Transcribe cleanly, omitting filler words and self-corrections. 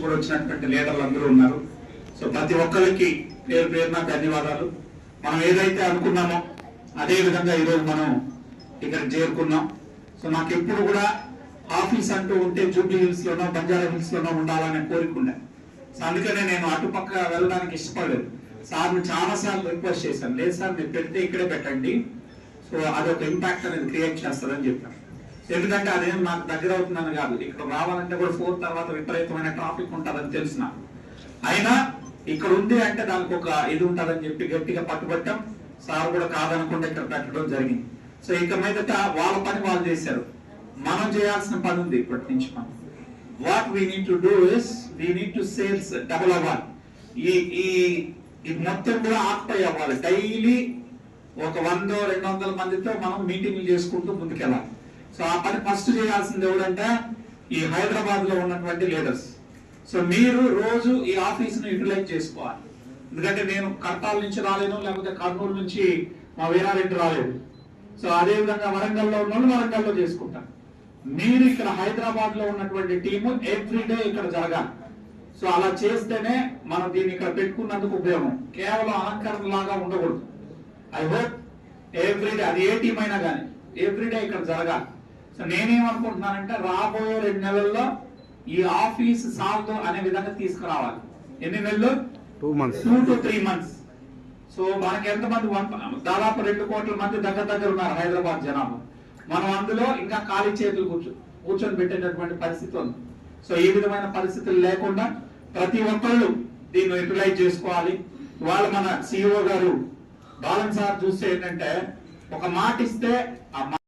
కూడా వచ్చినటువంటి లీడర్లు అందరూ ఉన్నారు. సో ప్రతి ఒక్కరికి పేరు పేరున ధన్యవాదాలు. మనం ఏదైతే అనుకున్నామో అదే విధంగా ఈరోజు మనం ఇక్కడ చేరుకున్నాం. సో నాకు ఎప్పుడు కూడా ఆఫీస్ అంటూ ఉంటే జూబ్లీ హిల్స్ లోనో బంజారా హిల్స్ లోనో ఉండాలనే కోరిక ఉండే. సో అందుకనే నేను అటుపక్క వెళ్ళడానికి ఇష్టపడలేదు. సార్ని చాలా సార్లు రిక్వెస్ట్ చేశాను, లేదు సార్ మీరు పెడితే ఇక్కడే పెట్టండి, సో అదొక ఇంపాక్ట్ అనేది క్రియేట్ చేస్తారని చెప్పాను. ఎందుకంటే అదేం నాకు దగ్గర అవుతుందని కాదు, ఇక్కడ రావాలంటే కూడా 4 తర్వాత విపరీతమైన ట్రాఫిక్ ఉంటుందని తెలిసిన అయినా ఇక్కడ ఉంది అంటే దానికి ఒక ఇది ఉంటుందని చెప్పి గట్టిగా పట్టుబట్టాం. సార్ కూడా కాదనుకుంటే ఇక్కడ పెట్టడం జరిగింది. సో ఇక మీదట వాళ్ళ పని వాళ్ళు చేశారు, మనం చేయాల్సిన పని ఉంది ఇప్పటి నుంచి. మనం what we need to do is we need to sales double అవ్వాలి. ఈ మొత్తం కూడా ఆక్యుపై అవ్వాలి. డైలీ ఒక 100-200 మందితో మనం మీటింగ్లు చేసుకుంటూ ముందుకెళ్ళాలి. సో ఆ పని ఫస్ట్ చేయాల్సింది ఎవరంటే ఈ హైదరాబాద్ లో ఉన్నటువంటి లీడర్స్. సో మీరు రోజు ఈ ఆఫీస్ ను యూటిలైజ్ చేసుకోవాలి. ఎందుకంటే నేను కర్తాల నుంచి రాలేను, లేకపోతే కర్నూలు నుంచి మా వీరారెడ్డి రాలేదు. సో అదే విధంగా వరంగల్లో ఉన్న వాళ్ళు వరంగల్లో చేసుకుంటారు. మీరు ఇక్కడ హైదరాబాద్ లో ఉన్నటువంటి టీము ఎవ్రీడే ఇక్కడ జరగాలి. సో అలా చేస్తేనే మనం దీన్ని ఇక్కడ పెట్టుకున్నందుకు ఉపయోగం. కేవలం అలంకరణ లాగా ఉండకూడదు. ఐ హోప్ ఎవ్రీడే, అది ఏ టీం అయినా కానీ ఎవ్రీడే ఇక్కడ జరగాలి. సో నేనేమనుకుంటున్నానంటే రాబోయే 2 నెలల్లో ఈ ఆఫీస్ సాల్వ్ అనే విధంగా తీసుకురావాలి. ఎన్ని నెలలు? 2 to 3 months. సో మనకి ఎంతమంది? దాదాపు 2 కోట్ల మంది దగ్గర ఉన్నారు హైదరాబాద్ జనాభా. మనం అందులో ఇంకా ఖాళీ చేతులు కూర్చొని పెట్టేటటువంటి పరిస్థితి ఉంది. సో ఈ విధమైన పరిస్థితులు లేకుండా ప్రతి ఒక్కళ్ళు దీన్ని యూటిలైజ్ చేసుకోవాలి. ఇవాళ మన సిఇఓ గారు బాలన్ సార్ చూస్తే ఏంటంటే ఒక మాట ఇస్తే ఆ